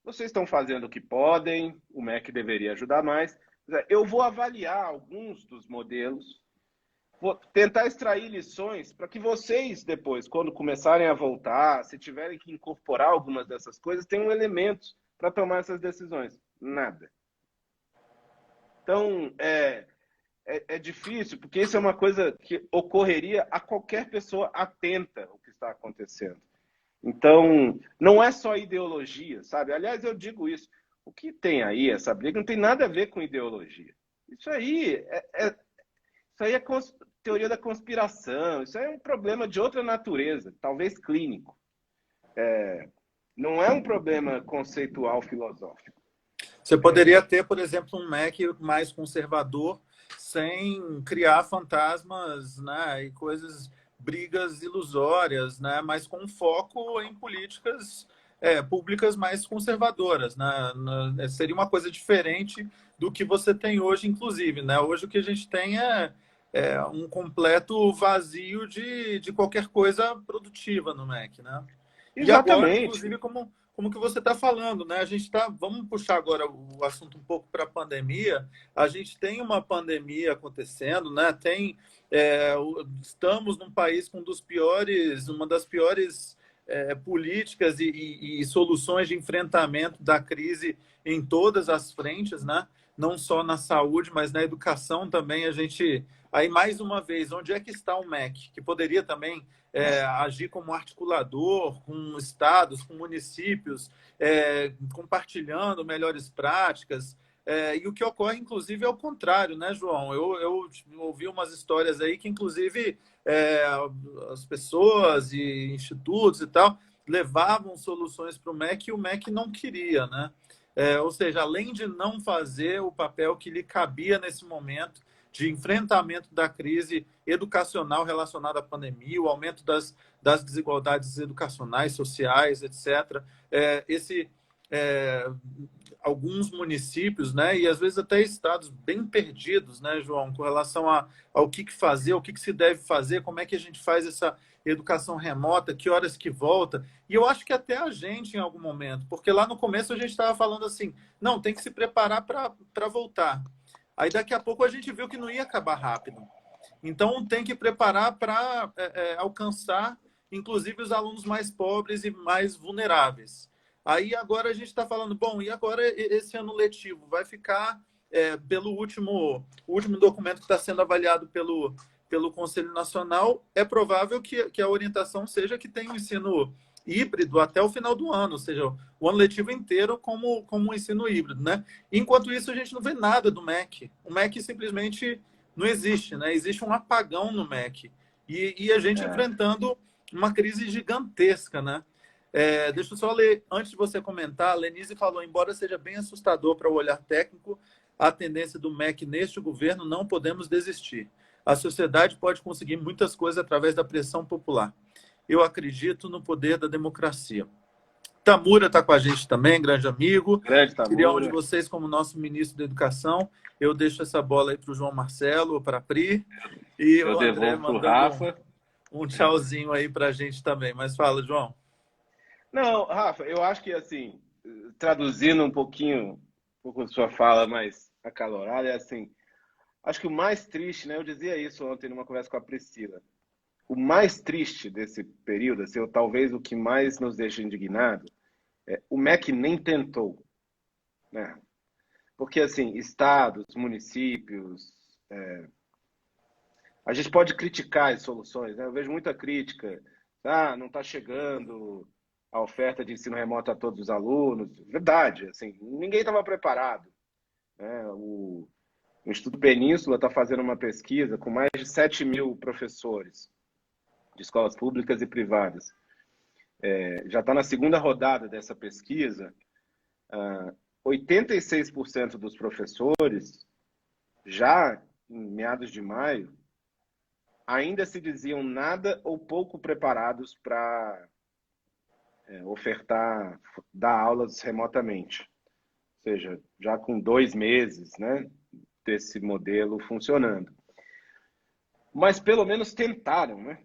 Vocês estão fazendo o que podem, o MEC deveria ajudar mais. Eu vou avaliar alguns dos modelos, vou tentar extrair lições para que vocês depois, quando começarem a voltar, se tiverem que incorporar algumas dessas coisas, tenham elementos para tomar essas decisões. Nada. Então, é difícil, porque isso é uma coisa que ocorreria a qualquer pessoa atenta ao que está acontecendo. Então, não é só ideologia, sabe? Aliás, eu digo isso. O que tem aí, essa briga, não tem nada a ver com ideologia. Isso aí é teoria da conspiração, isso é um problema de outra natureza, talvez clínico. Não é um problema conceitual filosófico. Você poderia ter, por exemplo, um MEC mais conservador, sem criar fantasmas, né, e brigas ilusórias, né, mas com foco em políticas públicas mais conservadoras, né? Seria uma coisa diferente do que você tem hoje, inclusive, né? Hoje o que a gente tem é um completo vazio de qualquer coisa produtiva no MEC, né? E agora, Exatamente. inclusive, como que você está falando, né? A gente está, vamos puxar agora o assunto um pouco para a pandemia. A gente tem uma pandemia acontecendo, né? Estamos num país com uma das piores políticas e soluções de enfrentamento da crise em todas as frentes, né? Não só na saúde, mas na educação também. A gente, aí mais uma vez, onde é que está o MEC, que poderia também agir como articulador com estados, com municípios, compartilhando melhores práticas. E o que ocorre, inclusive, é o contrário, né, João? Eu ouvi umas histórias aí que, inclusive, as pessoas e institutos e tal levavam soluções para o MEC e o MEC não queria, né? Ou seja, além de não fazer o papel que lhe cabia nesse momento de enfrentamento da crise educacional relacionada à pandemia, o aumento das desigualdades educacionais, sociais, etc. Esse alguns municípios, né, e às vezes até estados bem perdidos, né, João, com relação ao que fazer, o que se deve fazer, como é que a gente faz essa educação remota, que horas que volta. E eu acho que até a gente em algum momento, porque lá no começo a gente estava falando assim, não, tem que se preparar para voltar. Aí daqui a pouco a gente viu que não ia acabar rápido. Então tem que preparar para alcançar, inclusive, os alunos mais pobres e mais vulneráveis. Aí agora a gente está falando, bom, e agora esse ano letivo vai ficar pelo último documento que está sendo avaliado pelo Conselho Nacional, é provável que a orientação seja que tenha um ensino híbrido até o final do ano, ou seja, o ano letivo inteiro como um ensino híbrido, né? Enquanto isso, a gente não vê nada do MEC. O MEC simplesmente não existe, né? Existe um apagão no MEC. E a gente enfrentando uma crise gigantesca, né? Deixa eu só ler, antes de você comentar, a Lenise falou, embora seja bem assustador para o olhar técnico, a tendência do MEC neste governo, não podemos desistir. A sociedade pode conseguir muitas coisas através da pressão popular. Eu acredito no poder da democracia. Tamura está com a gente também, grande amigo. Grande Tamura. Queria um de vocês como nosso ministro da Educação. Eu deixo essa bola aí para o João Marcelo, ou para a Pri. E eu o André mandando um tchauzinho aí para a gente também. Mas fala, João. Não, Rafa, eu acho que, assim, traduzindo um pouco sua fala mais acalorada, é assim, acho que o mais triste, né, eu dizia isso ontem numa conversa com a Priscila, o mais triste desse período, assim, ou talvez o que mais nos deixa indignado, o MEC nem tentou, né? Porque, assim, estados, municípios, a gente pode criticar as soluções, né? Eu vejo muita crítica, não está chegando a oferta de ensino remoto a todos os alunos. Verdade, assim, ninguém estava preparado, né? O Instituto Península está fazendo uma pesquisa com mais de 7 mil professores de escolas públicas e privadas. Já está na segunda rodada dessa pesquisa. 86% dos professores, já em meados de maio, ainda se diziam nada ou pouco preparados para ofertar, dar aulas remotamente. Ou seja, já com 2 meses, né, desse modelo funcionando. Mas pelo menos tentaram, né?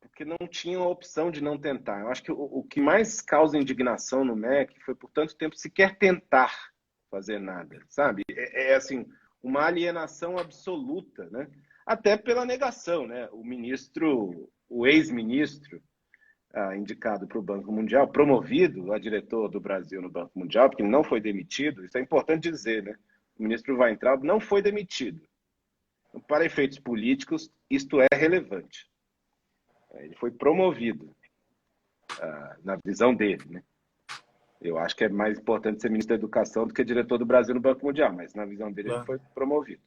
Porque não tinham a opção de não tentar. Eu acho que o que mais causa indignação no MEC foi por tanto tempo sequer tentar fazer nada, sabe? Assim, uma alienação absoluta, né? Até pela negação, né? O ex-ministro, indicado para o Banco Mundial, promovido a diretor do Brasil no Banco Mundial, porque ele não foi demitido, isso é importante dizer, né? O ministro Weintraub não foi demitido. Para efeitos políticos, isto é relevante. Ele foi promovido, na visão dele, né? Eu acho que é mais importante ser ministro da Educação do que diretor do Brasil no Banco Mundial, mas na visão dele ele foi promovido.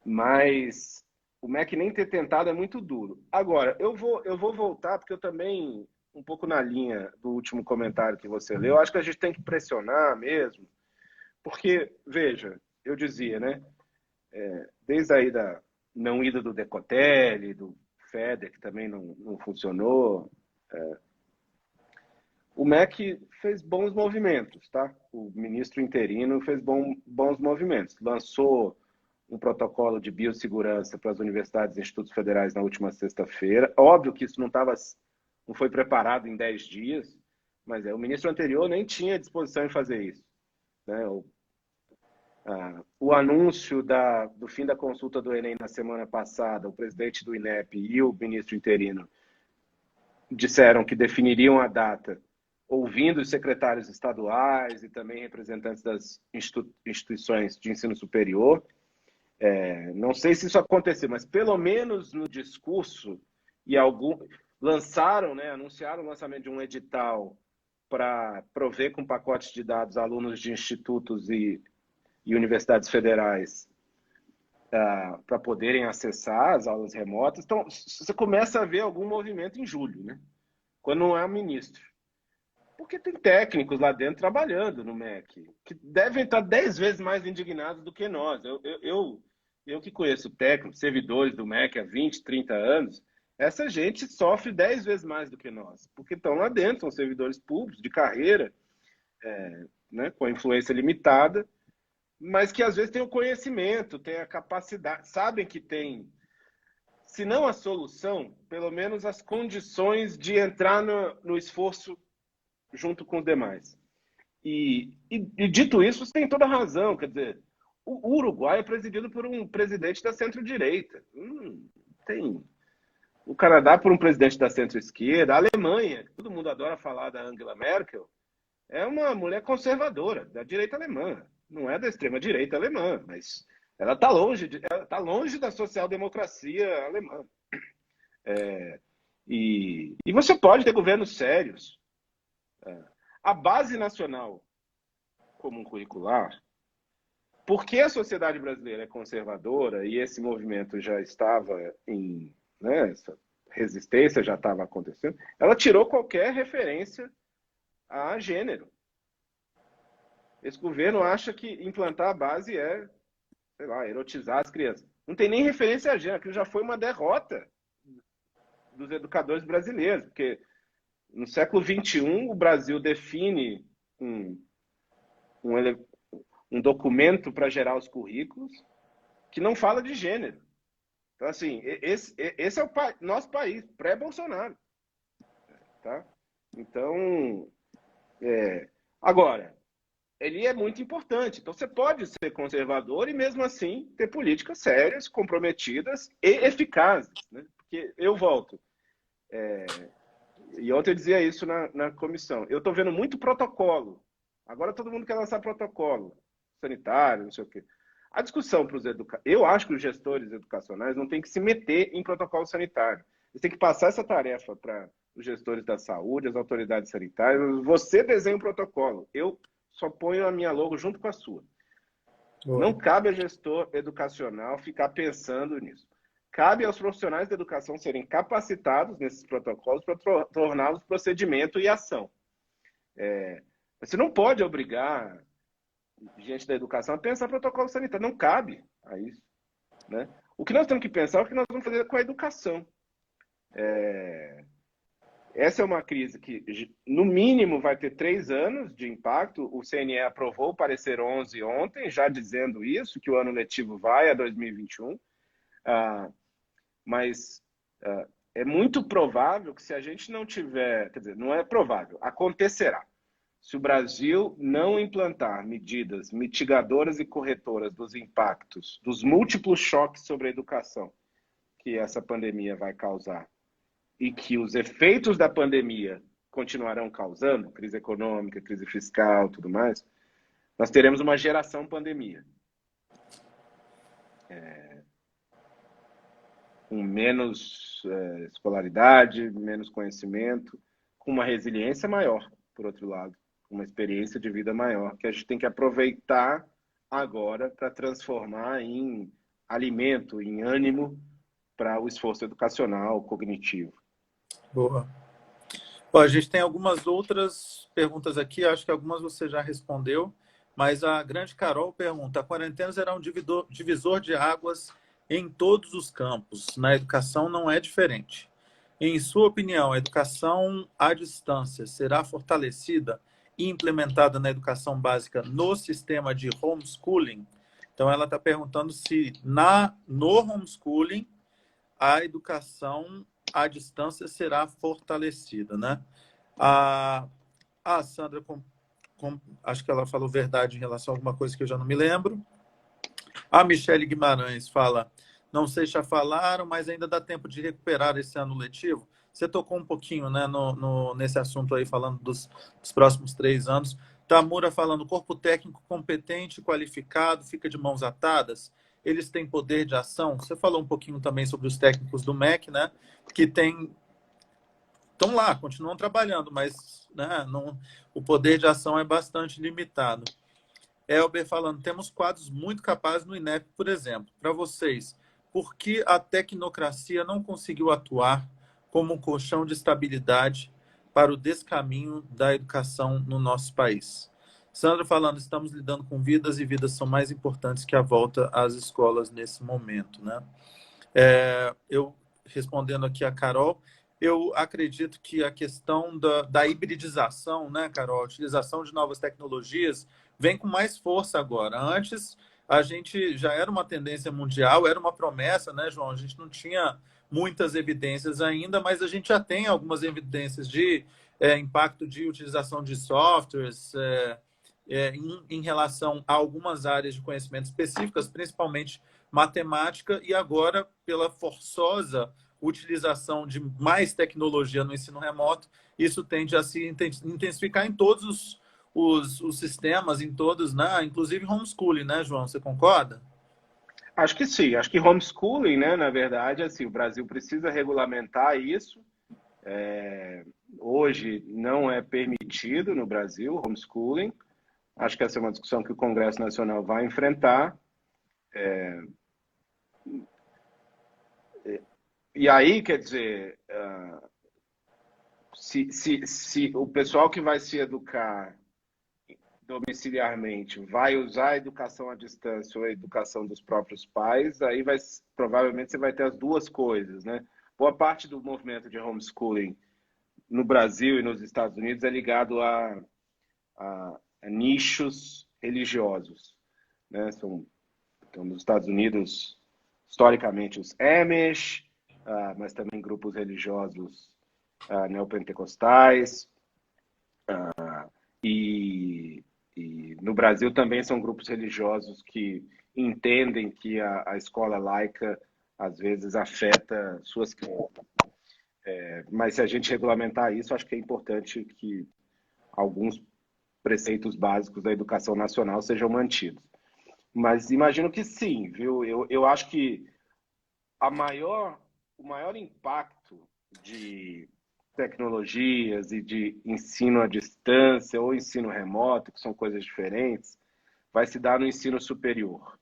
Mas o MEC nem ter tentado é muito duro. Agora, eu vou voltar, porque eu também, um pouco na linha do último comentário que você leu, eu acho que a gente tem que pressionar mesmo, porque, veja, eu dizia, né? Desde aí da não ida do Decotelli, do FEDER, que também não funcionou, o MEC fez bons movimentos, tá? O ministro interino fez bons movimentos. Lançou um protocolo de biossegurança para as universidades e institutos federais na última sexta-feira. Óbvio que isso não foi preparado em 10 dias, mas o ministro anterior nem tinha disposição em fazer isso, né? O anúncio do fim da consulta do Enem na semana passada, o presidente do INEP e o ministro interino disseram que definiriam a data, ouvindo os secretários estaduais e também representantes das instituições de ensino superior. Não sei se isso aconteceu, mas pelo menos no discurso, e anunciaram o lançamento de um edital para prover com pacotes de dados alunos de institutos e universidades federais para poderem acessar as aulas remotas. Então, você começa a ver algum movimento em julho, né? Quando não é o ministro. Porque tem técnicos lá dentro trabalhando no MEC, que devem estar 10 vezes mais indignados do que nós. Eu que conheço técnicos, servidores do MEC há 20, 30 anos, essa gente sofre 10 vezes mais do que nós, porque estão lá dentro, são servidores públicos, de carreira, né, com a influência limitada, mas que às vezes têm o conhecimento, têm a capacidade, sabem que tem, se não a solução, pelo menos as condições de entrar no esforço junto com os demais. E dito isso, você tem toda a razão, quer dizer, o Uruguai é presidido por um presidente da centro-direita. O Canadá por um presidente da centro-esquerda. A Alemanha, que todo mundo adora falar da Angela Merkel, é uma mulher conservadora, da direita alemã. Não é da extrema-direita alemã, mas ela está longe da social-democracia alemã. E você pode ter governos sérios. A Base Nacional Comum Curricular, porque a sociedade brasileira é conservadora e esse movimento já estava em... essa resistência já estava acontecendo, ela tirou qualquer referência a gênero. Esse governo acha que implantar a base é, sei lá, erotizar as crianças. Não tem nem referência a gênero, aquilo já foi uma derrota dos educadores brasileiros, porque no século XXI o Brasil define um documento para gerar os currículos que não fala de gênero. Então, assim, esse é o nosso país, pré-Bolsonaro. Tá? Então, agora, ele é muito importante. Então, você pode ser conservador e, mesmo assim, ter políticas sérias, comprometidas e eficazes. Né? Porque eu volto. E ontem eu dizia isso na comissão. Eu estou vendo muito protocolo. Agora todo mundo quer lançar protocolo sanitário, não sei o quê. A discussão para os eu acho que os gestores educacionais não têm que se meter em protocolo sanitário. Eles têm que passar essa tarefa para os gestores da saúde, as autoridades sanitárias. Você desenha um protocolo. Eu só ponho a minha logo junto com a sua. Não cabe a gestor educacional ficar pensando nisso. Cabe aos profissionais da educação serem capacitados nesses protocolos para torná-los procedimento e ação. Você não pode obrigar gente da educação a pensar protocolo sanitário. Não cabe a isso. Né? O que nós temos que pensar é o que nós vamos fazer com a educação. Essa é uma crise que, no mínimo, vai ter 3 anos de impacto. O CNE aprovou o parecer 11 ontem, já dizendo isso, que o ano letivo vai a 2021. Mas é muito provável que, se a gente não tiver... Quer dizer, não é provável, acontecerá. Se o Brasil não implantar medidas mitigadoras e corretoras dos impactos, dos múltiplos choques sobre a educação que essa pandemia vai causar, e que os efeitos da pandemia continuarão causando, crise econômica, crise fiscal, tudo mais, nós teremos uma geração pandemia. Com menos escolaridade, menos conhecimento, com uma resiliência maior, por outro lado, uma experiência de vida maior, que a gente tem que aproveitar agora para transformar em alimento, em ânimo para o esforço educacional, cognitivo. Boa. Bom, a gente tem algumas outras perguntas aqui, acho que algumas você já respondeu, mas a grande Carol pergunta: a quarentena será um divisor de águas em todos os campos, na educação não é diferente. Em sua opinião, a educação à distância será fortalecida e implementada na educação básica no sistema de homeschooling? Então, ela está perguntando se no homeschooling a educação à distância será fortalecida, né? A Sandra, acho que ela falou verdade em relação a alguma coisa que eu já não me lembro. A Michele Guimarães fala: não sei se já falaram, mas ainda dá tempo de recuperar esse ano letivo? você tocou um pouquinho, né, nesse assunto aí, falando dos próximos 3 anos. Tamura falando, corpo técnico competente, qualificado, fica de mãos atadas. Eles têm poder de ação. Você falou um pouquinho também sobre os técnicos do MEC, né, que estão lá, continuam trabalhando, mas né, o poder de ação é bastante limitado. Elber falando, temos quadros muito capazes no INEP, por exemplo. Para vocês, por que a tecnocracia não conseguiu atuar como um colchão de estabilidade para o descaminho da educação no nosso país? Sandra falando, estamos lidando com vidas e vidas são mais importantes que a volta às escolas nesse momento, né? Eu respondendo aqui a Carol, eu acredito que a questão da hibridização, né, Carol, a utilização de novas tecnologias vem com mais força agora. Antes, a gente já era uma tendência mundial, era uma promessa, né, João? A gente não tinha muitas evidências ainda, mas a gente já tem algumas evidências de impacto de utilização de softwares em relação a algumas áreas de conhecimento específicas, principalmente matemática, e agora, pela forçosa utilização de mais tecnologia no ensino remoto, isso tende a se intensificar em todos os sistemas, em todos, né? Inclusive homeschooling, né, João? Você concorda? Acho que sim, acho que homeschooling, né, na verdade, assim, o Brasil precisa regulamentar isso. Hoje não é permitido no Brasil homeschooling. Acho que essa é uma discussão que o Congresso Nacional vai enfrentar. E aí, quer dizer, se o pessoal que vai se educar domiciliarmente vai usar a educação à distância ou a educação dos próprios pais, aí provavelmente você vai ter as duas coisas, né? Boa parte do movimento de homeschooling no Brasil e nos Estados Unidos é ligado a nichos religiosos, né? Então, nos Estados Unidos, historicamente, os Amish, mas também grupos religiosos neopentecostais, e no Brasil também são grupos religiosos que entendem que a escola laica às vezes afeta suas crianças. Mas se a gente regulamentar isso, acho que é importante que alguns preceitos básicos da educação nacional sejam mantidos. Mas imagino que sim, viu? Eu acho que o maior impacto de tecnologias e de ensino à distância ou ensino remoto, que são coisas diferentes, vai se dar no ensino superior,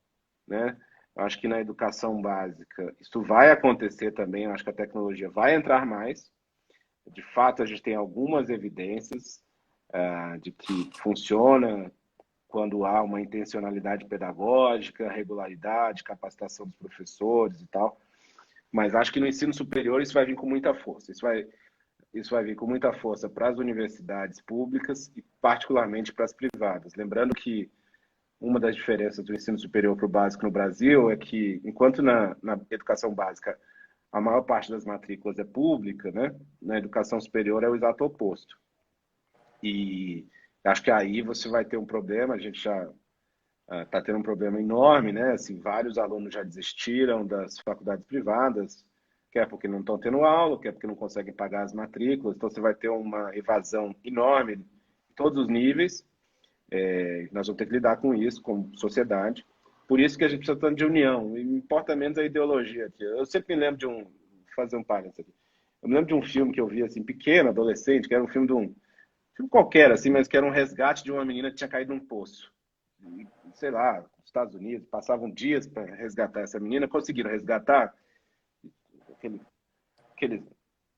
né? Eu acho que na educação básica isso vai acontecer também, eu acho que a tecnologia vai entrar mais. De fato, a gente tem algumas evidências de que funciona quando há uma intencionalidade pedagógica, regularidade, capacitação dos professores e tal. Mas acho que no ensino superior isso vai vir com muita força. Isso vai vir com muita força para as universidades públicas e particularmente para as privadas. Lembrando que uma das diferenças do ensino superior para o básico no Brasil é que, enquanto na educação básica a maior parte das matrículas é pública, né? Na educação superior é o exato oposto. E acho que aí você vai ter um problema, a gente já está tendo um problema enorme, né? Assim, vários alunos já desistiram das faculdades privadas, quer porque não estão tendo aula, quer porque não conseguem pagar as matrículas, então você vai ter uma evasão enorme em todos os níveis. Nós vamos ter que lidar com isso, como sociedade. Por isso que a gente precisa tanto de união, e importa menos a ideologia aqui. Eu sempre me lembro vou fazer um parênteses aqui. Eu me lembro de um filme que eu vi, assim, pequeno, adolescente, que era um filme filme qualquer, assim, mas que era um resgate de uma menina que tinha caído num poço. E, sei lá, nos Estados Unidos, passavam dias para resgatar essa menina, conseguiram resgatar aquele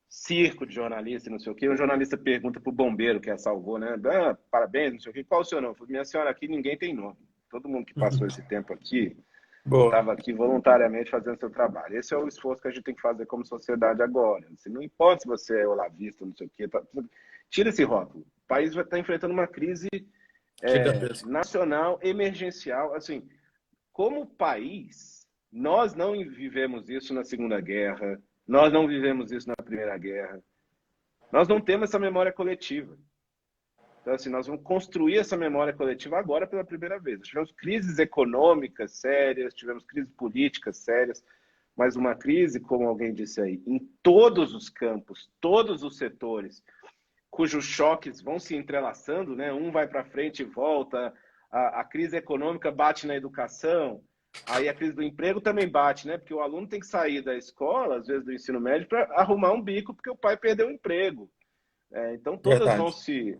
circo de jornalista, não sei o quê. Um jornalista pergunta para o bombeiro que a salvou, né? Parabéns, não sei o quê. Qual o seu nome? Falei, minha senhora, aqui ninguém tem nome. Todo mundo que passou esse tempo aqui Boa. estava aqui voluntariamente fazendo seu trabalho. Esse é o esforço que a gente tem que fazer como sociedade agora. Assim, não importa se você é olavista, não sei o quê. Tira esse rótulo. O país vai estar enfrentando uma crise Gigantesco. nacional, emergencial. Assim, como país, nós não vivemos isso na Segunda Guerra, nós não vivemos isso na Primeira Guerra. Nós não temos essa memória coletiva. Então, assim, nós vamos construir essa memória coletiva agora pela primeira vez. Nós tivemos crises econômicas sérias, tivemos crises políticas sérias, mas uma crise, como alguém disse aí, em todos os campos, todos os setores, cujos choques vão se entrelaçando, né? Um vai para frente e volta, a crise econômica bate na educação, aí a crise do emprego também bate, né? Porque o aluno tem que sair da escola, às vezes do ensino médio, para arrumar um bico, porque o pai perdeu o emprego. Então, todas vão Verdade. se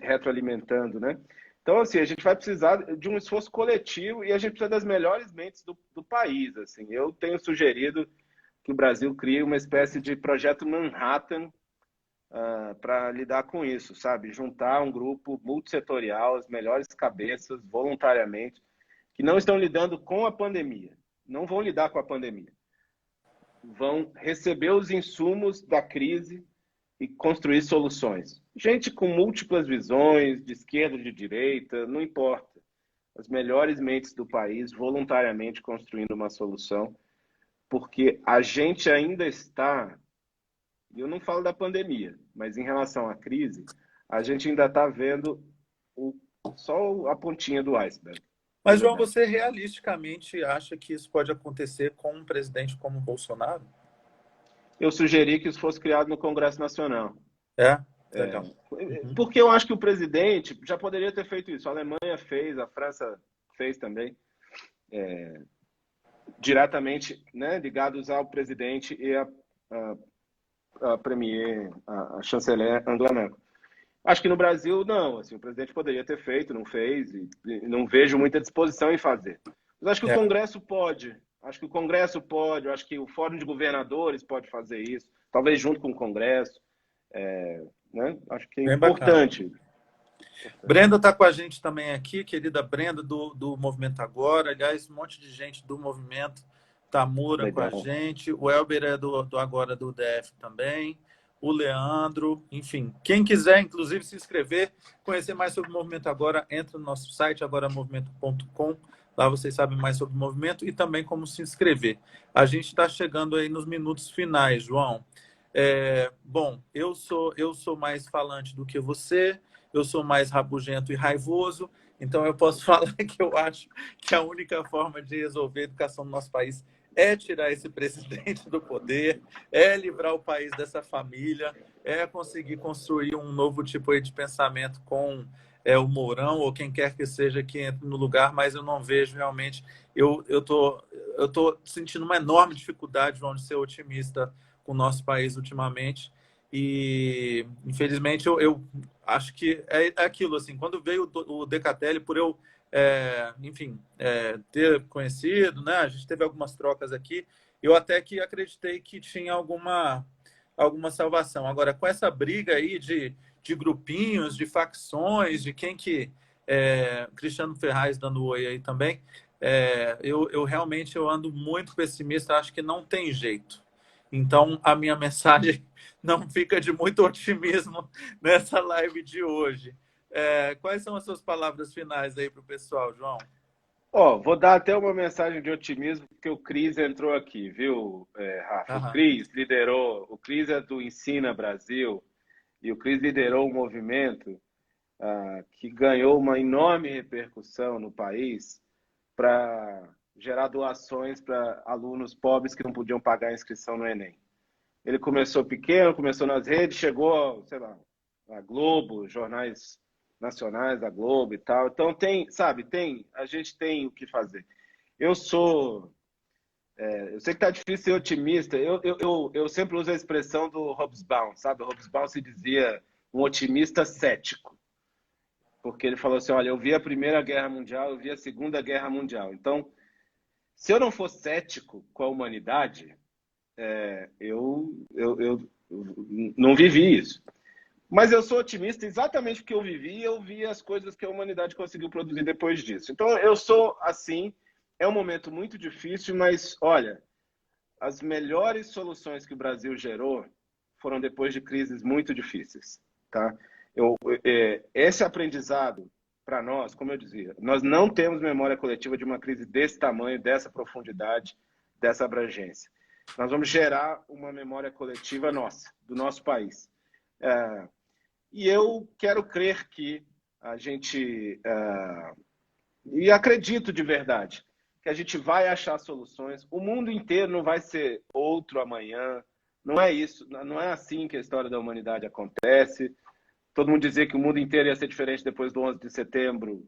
retroalimentando, né? Então, assim, a gente vai precisar de um esforço coletivo e a gente precisa das melhores mentes do país, assim. Eu tenho sugerido que o Brasil crie uma espécie de projeto Manhattan para lidar com isso, sabe? Juntar um grupo multissetorial, as melhores cabeças, voluntariamente, que não estão lidando com a pandemia, não vão lidar com a pandemia, vão receber os insumos da crise e construir soluções. Gente com múltiplas visões, de esquerda, de direita, não importa. As melhores mentes do país voluntariamente construindo uma solução, porque a gente ainda está, e eu não falo da pandemia, mas em relação à crise, a gente ainda está vendo só a pontinha do iceberg, na Mas, João, verdade. você realisticamente acha que isso pode acontecer com um presidente como o Bolsonaro? Eu sugeri que isso fosse criado no Congresso Nacional. É? Legal. Uhum. Porque eu acho que o presidente já poderia ter feito isso. A Alemanha fez, a França fez também, diretamente, né, ligados ao presidente e a premier, a chanceler Angela Merkel. Acho que no Brasil, não. Assim, o presidente poderia ter feito, não fez, e não vejo muita disposição em fazer. Mas acho que o É, Congresso pode. Acho que o Congresso pode, acho que o Fórum de Governadores pode fazer isso, talvez junto com o Congresso. Né? Acho que é bem bacana. importante. Brenda está com a gente também aqui, querida Brenda, do Movimento Agora. Aliás, um monte de gente do Movimento. Tamura com a Legal. gente. O Elber é do Agora do DF também. O Leandro. Enfim, quem quiser, inclusive, se inscrever, conhecer mais sobre o Movimento Agora, entra no nosso site, agoramovimento.com. Lá vocês sabem mais sobre o movimento e também como se inscrever. A gente está chegando aí nos minutos finais, João. Bom, eu sou mais falante do que você, eu sou mais rabugento e raivoso, então eu posso falar que eu acho que a única forma de resolver a educação no nosso país é tirar esse presidente do poder, é livrar o país dessa família, é conseguir construir um novo tipo de pensamento com o Mourão ou quem quer que seja que entre no lugar, mas eu não vejo realmente. Eu tô sentindo uma enorme dificuldade, João, de ser otimista com o nosso país ultimamente. E, infelizmente, eu acho que é aquilo, assim, quando veio o Decatelli, por eu, enfim, ter conhecido, né, a gente teve algumas trocas aqui, eu até que acreditei que tinha alguma salvação. Agora, com essa briga aí de grupinhos, de facções, de quem que... Cristiano Ferraz dando oi aí também, eu realmente ando muito pessimista, acho que não tem jeito. Então, a minha mensagem não fica de muito otimismo nessa live de hoje. Quais são as suas palavras finais aí para o pessoal, João? Vou dar até uma mensagem de otimismo, porque o Cris entrou aqui, viu, Rafa? O Aham. Cris liderou, o Cris é do Ensina Brasil, e o Cris liderou um movimento que ganhou uma enorme repercussão no país para gerar doações para alunos pobres que não podiam pagar a inscrição no Enem. Ele começou pequeno, começou nas redes, chegou, sei lá, a Globo, jornais nacionais da Globo e tal. Então a gente tem o que fazer. Eu sei que tá difícil ser otimista. Eu sempre uso a expressão do Hobsbawm, sabe? O Hobsbawm se dizia um otimista cético, porque ele falou assim, olha, eu vi a Primeira Guerra Mundial, eu vi a Segunda Guerra Mundial. Então, se eu não for cético com a humanidade, eu não vivi isso. Mas eu sou otimista exatamente porque eu vi as coisas que a humanidade conseguiu produzir depois disso. Então, eu sou assim, é um momento muito difícil, mas, olha, as melhores soluções que o Brasil gerou foram depois de crises muito difíceis, tá? Esse aprendizado, para nós, como eu dizia, nós não temos memória coletiva de uma crise desse tamanho, dessa profundidade, dessa abrangência. Nós vamos gerar uma memória coletiva nossa, do nosso país. E eu quero crer que a gente... e acredito de verdade que a gente vai achar soluções. O mundo inteiro não vai ser outro amanhã. Não é isso, não é assim que a história da humanidade acontece. Todo mundo dizia que o mundo inteiro ia ser diferente depois do 11 de setembro.